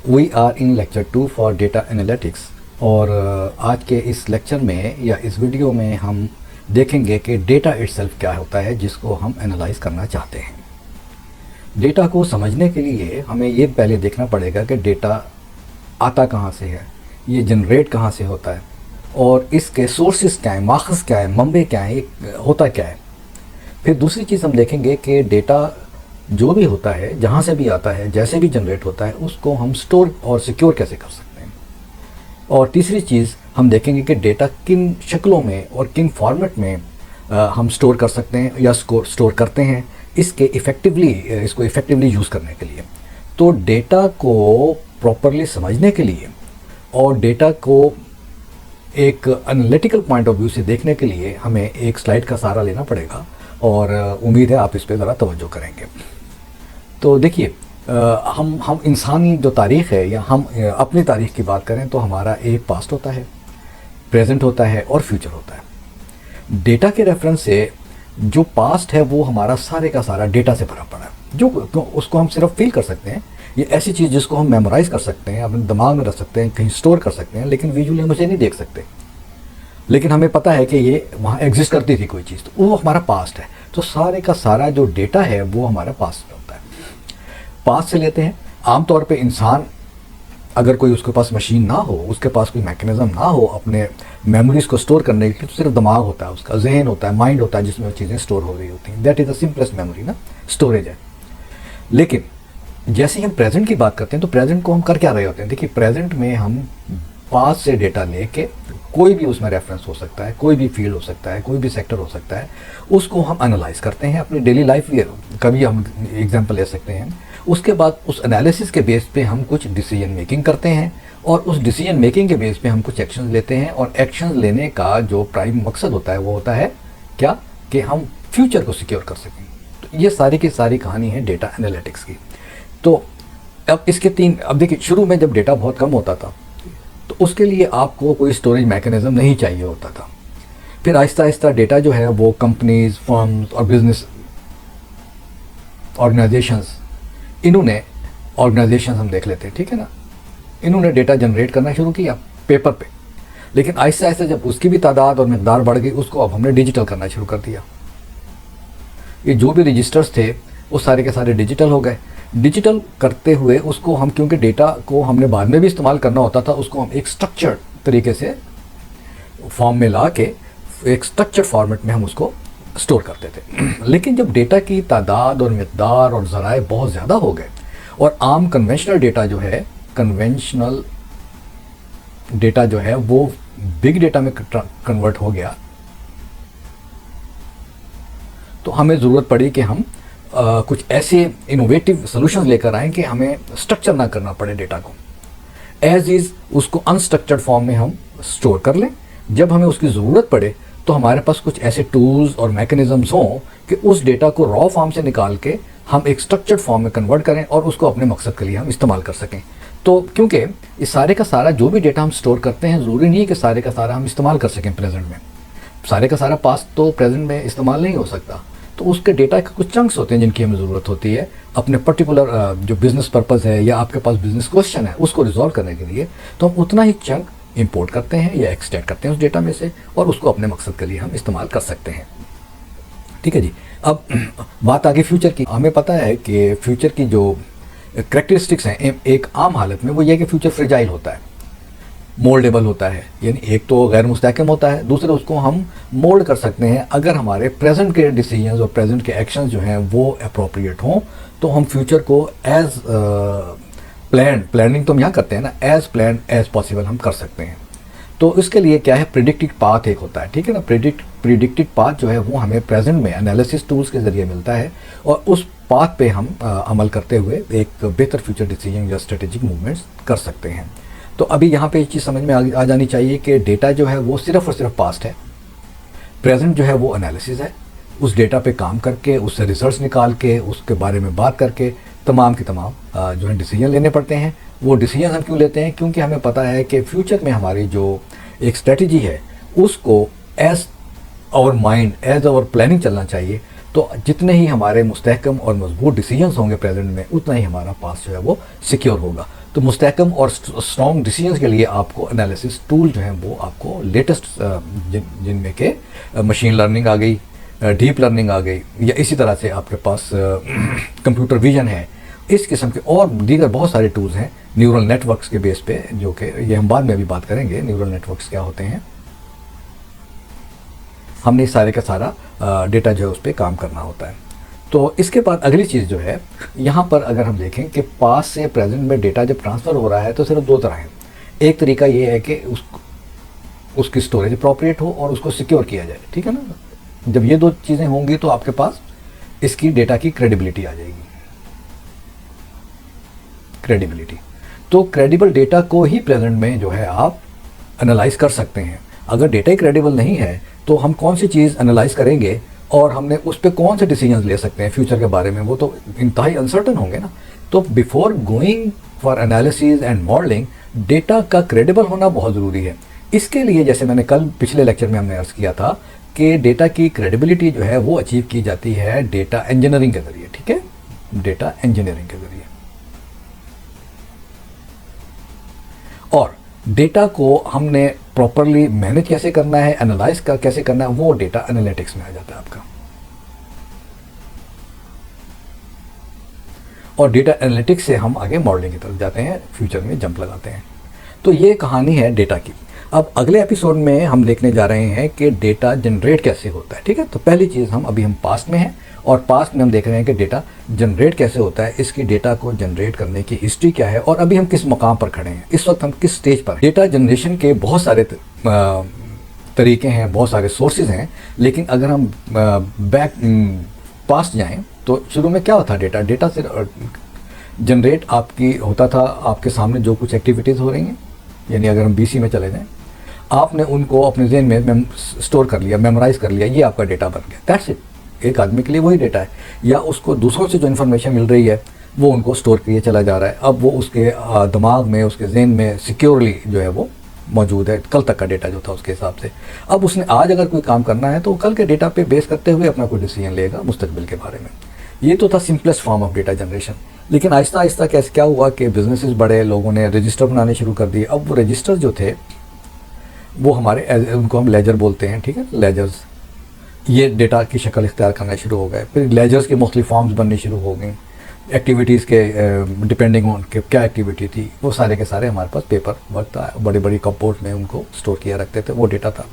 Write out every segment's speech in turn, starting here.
We are in lecture 2 for data analytics. और आज के इस लेक्चर में या इस वीडियो में हम देखेंगे कि डेटा इटसेल्फ क्या होता है जिसको हम एनालाइज करना चाहते हैं। डेटा को समझने के लिए हमें ये पहले देखना पड़ेगा कि डेटा आता कहाँ से है, ये जनरेट कहाँ से होता है और इसके सोर्सेस क्या है, माखज़ क्या है, मंबे क्या है, होता क्या है। फिर दूसरी चीज़ हम देखेंगे कि डेटा जो भी होता है, जहाँ से भी आता है, जैसे भी जनरेट होता है, उसको हम स्टोर और सिक्योर कैसे कर सकते हैं। और तीसरी चीज़ हम देखेंगे कि डेटा किन शक्लों में और किन फॉर्मेट में हम स्टोर कर सकते हैं या स्टोर करते हैं इसको इफ़ेक्टिवली यूज़ करने के लिए। तो डेटा को प्रॉपरली समझने के लिए और डेटा को एक एनालिटिकल पॉइंट ऑफ व्यू से देखने के लिए हमें एक स्लाइड का सहारा लेना पड़ेगा और उम्मीद है आप इस पर ज़रा तवज्जो करेंगे। तो देखिए, हम इंसानी जो तारीख़ है या हम अपनी तारीख़ की बात करें तो हमारा एक पास्ट होता है, प्रेजेंट होता है और फ्यूचर होता है। डेटा के रेफरेंस से जो पास्ट है वो हमारा सारे का सारा डेटा से भरा पड़ा है, जो उसको हम सिर्फ फील कर सकते हैं। ये ऐसी चीज़ जिसको हम मेमोराइज़ कर सकते हैं, अपने दिमाग में रख सकते हैं, कहीं स्टोर कर सकते हैं, लेकिन विजुअली हम उसे नहीं देख सकते। लेकिन हमें पता है कि ये वहाँ एग्जिस्ट करती थी कोई चीज़, तो वो हमारा पास्ट है। तो सारे का सारा जो डेटा है वो हमारा पास्ट में होता है। पास्ट से लेते हैं, आमतौर पे इंसान अगर कोई उसके पास मशीन ना हो, उसके पास कोई मैकेनिज़्म ना हो अपने मेमोरीज़ को स्टोर करने के लिए, तो सिर्फ दिमाग होता है, उसका जहन होता है, माइंड होता है जिसमें वो चीज़ें स्टोर हो रही होती हैं। That is the simplest memory ना, स्टोरेज है। लेकिन जैसे ही हम प्रेजेंट की बात करते हैं तो प्रेजेंट को हम कर क्या रहे होते हैं। देखिए, प्रेजेंट में हम पास्ट से डेटा लेके, कोई भी उसमें रेफरेंस हो सकता है, कोई भी फील्ड हो सकता है, कोई भी सेक्टर हो सकता है, उसको हम एनालाइज करते हैं अपनी डेली लाइफ में। कभी हम एग्जांपल ले सकते हैं। उसके बाद उस एनालिसिस के बेस पे हम कुछ डिसीजन मेकिंग करते हैं और उस डिसीजन मेकिंग के बेस पे हम कुछ एक्शन लेते हैं। और एक्शन लेने का जो प्राइम मकसद होता है वो होता है क्या, कि हम फ्यूचर को सिक्योर कर सकें। तो ये सारी की सारी कहानी है डेटा एनालिटिक्स की। तो अब इसके अब देखिए, शुरू में जब डेटा बहुत कम होता था तो उसके लिए आपको कोई स्टोरेज मैकेनिज्म नहीं चाहिए होता था। फिर आहिस्ता आहिस्ता डेटा जो है वो कंपनीज, फर्म्स और बिजनेस ऑर्गेनाइजेशंस, ऑर्गेनाइजेशंस हम देख लेते हैं, ठीक है ना, इन्होंने डेटा जनरेट करना शुरू किया पेपर पे। लेकिन आहिस्ता आहिस्ता जब उसकी भी तादाद और मकदार बढ़ गई, उसको अब हमने डिजिटल करना शुरू कर दिया। ये जो भी रजिस्टर्स थे वो सारे के सारे डिजिटल हो गए। डिजिटल करते हुए उसको हम, क्योंकि डेटा को हमने बाद में भी इस्तेमाल करना होता था, उसको हम एक स्ट्रक्चर्ड तरीके से फॉर्म में ला के एक स्ट्रक्चर्ड फॉर्मेट में हम उसको स्टोर करते थे। लेकिन जब डेटा की तादाद और मकदार और ज़राए बहुत ज़्यादा हो गए और आम कन्वेंशनल डेटा जो है वो बिग डेटा में कन्वर्ट हो गया, तो हमें ज़रूरत पड़ी कि हम कुछ ऐसे इनोवेटिव सॉल्यूशंस लेकर आएँ कि हमें स्ट्रक्चर ना करना पड़े डेटा को, एज इज़ उसको अनस्ट्रक्चर्ड फॉर्म में हम स्टोर कर लें। जब हमें उसकी ज़रूरत पड़े तो हमारे पास कुछ ऐसे टूल्स और मैकेनिज़म्स हों कि उस डेटा को रॉ फॉर्म से निकाल के हम एक स्ट्रक्चर्ड फॉर्म में कन्वर्ट करें और उसको अपने मकसद के लिए हम इस्तेमाल कर सकें। तो क्योंकि इस सारे का सारा जो भी डेटा हम स्टोर करते हैं, ज़रूरी नहीं है कि सारे का सारा हम इस्तेमाल कर सकें प्रेजेंट में। सारे का सारा पास्ट तो प्रेजेंट में इस्तेमाल नहीं हो सकता। तो उसके डेटा के कुछ चंक्स होते हैं जिनकी हमें ज़रूरत होती है अपने पर्टिकुलर जो बिज़नेस पर्पज़ है या आपके पास बिज़नेस क्वेश्चन है उसको रिजॉल्व करने के लिए। तो हम उतना ही चंक इंपोर्ट करते हैं या एक्सट्रैक्ट करते हैं उस डेटा में से और उसको अपने मकसद के लिए हम इस्तेमाल कर सकते हैं। ठीक है जी। अब बात आगे फ्यूचर की। हमें पता है कि फ्यूचर की जो करेक्टरिस्टिक्स हैं एक आम हालत में, वो ये कि फ्यूचर फ्रेजाइल होता है, मोल्डेबल होता है। यानी एक तो गैर मुस्तहकम होता है, दूसरे उसको हम मोल्ड कर सकते हैं। अगर हमारे प्रेजेंट के डिसीजंस और प्रेजेंट के एक्शंस जो हैं वो अप्रोप्रिएट हों तो हम फ्यूचर को एज प्लानिंग तो हम यहाँ करते हैं ना, एज प्लान एज पॉसिबल हम कर सकते हैं। तो इसके लिए क्या है, प्रिडिक्टेड पाथ एक होता है, ठीक है ना। प्रिडिक्टेड पाथ जो है वो हमें प्रेजेंट में एनालिसिस टूल्स के ज़रिए मिलता है और उस पाथ पे हम अमल करते हुए एक बेहतर फ्यूचर डिसीजन या स्ट्रेटेजिक मूवमेंट्स कर सकते हैं। तो अभी यहाँ पे एक चीज़ समझ में आ जानी चाहिए कि डेटा जो है वो सिर्फ और सिर्फ पास्ट है, प्रेजेंट जो है वो एनालिसिस है। उस डेटा पे काम करके, उससे रिजल्ट्स निकाल के, उसके बारे में बात करके तमाम के तमाम जो है डिसीजन लेने पड़ते हैं। वो डिसीजन हम क्यों लेते हैं, क्योंकि हमें पता है कि फ्यूचर में हमारी जो एक स्ट्रेटजी है उसको as our mind, as our planning चलना चाहिए। तो जितने ही हमारे मुस्तहकम और मजबूत डिसीजंस होंगे प्रेजेंट में, उतना ही हमारा पास्ट जो है वो सिक्योर होगा। तो मुस्तहकम और स्ट्रॉन्ग डिसीजंस के लिए आपको एनालिसिस टूल जो है वो आपको लेटेस्ट जिनमें के मशीन लर्निंग आ गई, डीप लर्निंग आ गई, या इसी तरह से आपके पास कंप्यूटर विजन है, इस किस्म के और दीगर बहुत सारे टूल्स हैं न्यूरल नेटवर्क्स के बेस पे, जो कि ये हम बाद में अभी बात करेंगे न्यूरल नेटवर्क्स क्या होते हैं। हमने सारे का सारा डेटा जो है उस पर काम करना होता है। तो इसके बाद अगली चीज़ जो है, यहाँ पर अगर हम देखें कि पास से प्रेजेंट में डेटा जब ट्रांसफ़र हो रहा है तो सिर्फ दो तरह हैं। एक तरीका ये है कि उसकी स्टोरेज अप्रोप्रिएट हो और उसको सिक्योर किया जाए, ठीक है ना। जब ये दो चीज़ें होंगी तो आपके पास इसकी डेटा की क्रेडिबिलिटी आ जाएगी। क्रेडिबिलिटी, तो क्रेडिबल डेटा को ही प्रेजेंट में जो है आप एनालाइज कर सकते हैं। अगर डेटा ही क्रेडिबल नहीं है तो हम कौन सी चीज़ एनालाइज करेंगे और हमने उस पर कौन से डिसीजंस ले सकते हैं फ्यूचर के बारे में, वो तो इंतहाई अनसर्टन होंगे ना। तो before going for analysis and modelling, data का क्रेडिबल होना बहुत ज़रूरी है। इसके लिए जैसे मैंने कल पिछले लेक्चर में हमने अर्ज़ किया था कि डेटा की क्रेडिबिलिटी जो है वो अचीव की जाती है डेटा इंजीनियरिंग के ज़रिए, ठीक है, डेटा इंजीनियरिंग के ज़रिए। और डेटा को हमने प्रॉपरली मैनेज कैसे करना है, एनालाइज कैसे करना है, वो डेटा एनालिटिक्स में आ जाता है आपका। और डेटा एनालिटिक्स से हम आगे मॉडलिंग की तरफ जाते हैं, फ्यूचर में जंप लगाते हैं। तो ये कहानी है डेटा की। अब अगले एपिसोड में हम देखने जा रहे हैं कि डेटा जनरेट कैसे होता है, ठीक है। तो पहली चीज़ हम पास्ट में हैं और पास्ट में हम देख रहे हैं कि डेटा जनरेट कैसे होता है, इसकी डेटा को जनरेट करने की हिस्ट्री क्या है और अभी हम किस मकाम पर खड़े हैं, इस वक्त हम किस स्टेज पर। डेटा जनरेशन के बहुत सारे तरीके हैं, बहुत सारे सोर्सेज हैं, लेकिन अगर हम बैक पास्ट जाएं तो शुरू में क्या होता डेटा, डेटा से जनरेट आपकी होता था आपके सामने जो कुछ एक्टिविटीज़ हो रही हैं, यानी अगर हम बीसी में चले जाएं, आपने उनको अपने ज़हन में स्टोर कर लिया, मेमोराइज़ कर लिया, ये आपका डेटा बन गया, दैट्स इट। एक आदमी के लिए वही डेटा है, या उसको दूसरों से जो इन्फॉर्मेशन मिल रही है वो उनको स्टोर किए चला जा रहा है। अब वो उसके दिमाग में, उसके जहन में सिक्योरली जो है वो मौजूद है, कल तक का डेटा जो था उसके हिसाब से। अब उसने आज अगर कोई काम करना है तो कल के डेटा पे बेस करते हुए अपना कोई डिसीजन लेगा मुस्तकबिल के बारे में। ये तो था simplest form of data generation. लेकिन आहिस्ता आहिस्ता कैसे क्या हुआ कि बिजनेसेस बड़े, लोगों ने रजिस्टर बनाने शुरू कर दिए। अब वो रजिस्टर जो थे वो हमारे, उनको हम लेजर बोलते हैं, ठीक है, लेजर्स, ये डेटा की शक्ल इख्तियार करना शुरू हो गए। फिर लेजर्स के मुख्तलिफ फॉर्म्स बनने शुरू हो गई, एक्टिविटीज़ के डिपेंडिंग ऑन के क्या एक्टिविटी थी, वो सारे के सारे हमारे पास पेपर वर्क था, बड़ी बड़ी कपबोर्ड में उनको स्टोर किया रखते थे, वो डेटा था।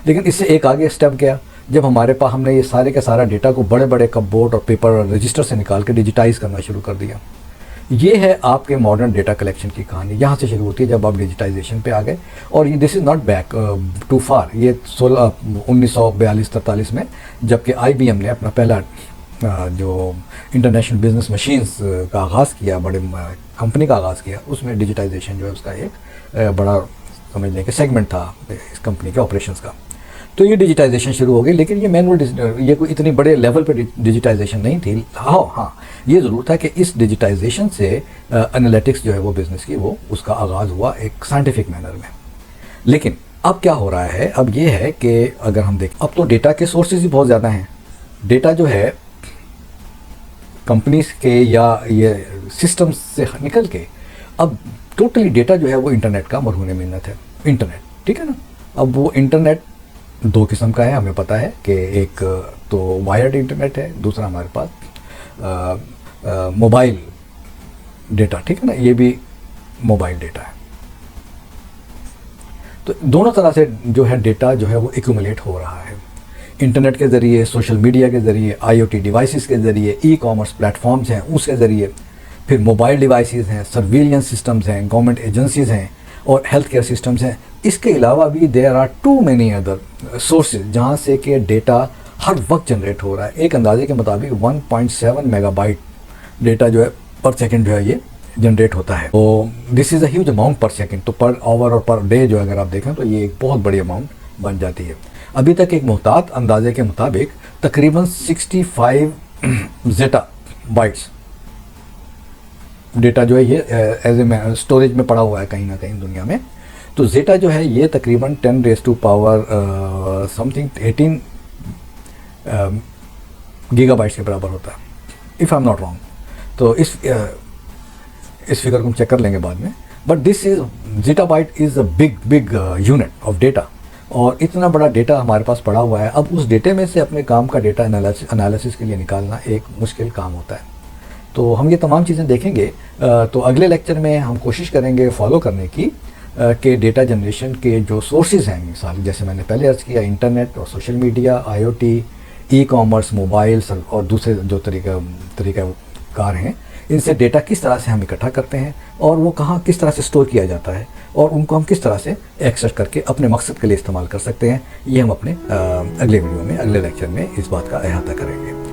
लेकिन इससे एक आगे स्टेप गया, जब हमारे पास हमने ये सारे के सारा डेटा को बड़े बड़े कपबोर्ड और पेपर और रजिस्टर से निकाल के डिजिटाइज़ करना शुरू कर दिया। ये है आपके मॉडर्न डेटा कलेक्शन की कहानी। यहाँ से शुरू होती है जब आप डिजिटाइजेशन पे आ गए। और ये this is not back too far, ये 1942-43 में जबकि IBM ने अपना पहला जो इंटरनेशनल बिजनेस मशीन्स का आगाज़ किया, बड़े कंपनी का आगाज़ किया, उसमें डिजिटाइजेशन जो है उसका एक बड़ा समझ लें कि सेगमेंट था इस कंपनी के ऑपरेशंस का। तो ये डिजिटाइजेशन शुरू हो गई, लेकिन ये मैनुअल, ये कोई इतनी बड़े लेवल पे डिजिटाइजेशन नहीं थी। हाँ, ये ज़रूर था कि इस डिजिटाइजेशन से एनालिटिक्स जो है वो बिज़नेस की, वो उसका आगाज़ हुआ एक साइंटिफिक मैनर में। लेकिन अब क्या हो रहा है, अब ये है कि अगर हम देखें, अब तो डेटा के सोर्सेज ही बहुत ज़्यादा हैं। डेटा जो है कंपनीज के या ये सिस्टम्स से निकल के अब टोटली डेटा जो है वो इंटरनेट का मरहून मिन्नत है। इंटरनेट, ठीक है ना। अब वो इंटरनेट दो किस्म का है, हमें पता है कि एक तो वायर्ड इंटरनेट है, दूसरा हमारे पास मोबाइल डेटा, ठीक है ना, ये भी मोबाइल डेटा है। तो दोनों तरह से जो है डेटा जो है वो एक्यूमुलेट हो रहा है, इंटरनेट के ज़रिए, सोशल मीडिया के ज़रिए, IoT डिवाइसेस के ज़रिए, ई-कॉमर्स प्लेटफॉर्म्स हैं उसके ज़रिए, फिर मोबाइल डिवाइसेस हैं, सर्विलियंस सिस्टम्स हैं, गवर्नमेंट एजेंसीज़ हैं और हेल्थ केयर सिस्टम्स हैं। इसके अलावा भी there are too many other sources जहाँ से कि डेटा हर वक्त जनरेट हो रहा है। एक अंदाजे के मुताबिक 1.7 मेगाबाइट डेटा जो है पर सेकंड जो है ये जनरेट होता है। तो this is a huge amount पर सेकंड। तो पर आवर और पर डे जो अगर आप देखें तो ये एक बहुत बड़ी अमाउंट बन जाती है। अभी तक एक मुहतात अंदाजे के मुताबिक तकरीबन 65 ज़ेटा बाइट्स डेटा जो है ये एज ए स्टोरेज में पड़ा हुआ है कहीं ना कहीं दुनिया में। तो ज़ेटा जो है ये तकरीबन 10 raised to power something 18 gigabytes के बराबर होता है, if I am not wrong. तो इस फिगर को हम चेक कर लेंगे बाद में। But this is zettabyte is a big unit of data, और इतना बड़ा डेटा हमारे पास पड़ा हुआ है। अब उस डेटे में से अपने काम का डेटा एनालिसिस के लिए निकालना एक मुश्किल काम होता है। तो हम ये तमाम चीज़ें देखेंगे। तो अगले लेक्चर में हम कोशिश करेंगे फॉलो करने की कि डेटा जनरेशन के जो सोर्सेज हैं, मिसाल जैसे मैंने पहले अर्ज़ किया, इंटरनेट और social media, IoT, e-commerce, mobiles और दूसरे जो तरीक़ाकार हैं, इनसे डेटा किस तरह से हम इकट्ठा करते हैं और वो कहाँ किस तरह से स्टोर किया जाता है, और उनको हम किस तरह से एक्सेस करके अपने मकसद के लिए इस्तेमाल कर सकते हैं। ये हम अपने अगले वीडियो में, अगले लेक्चर में इस बात का अहाता करेंगे।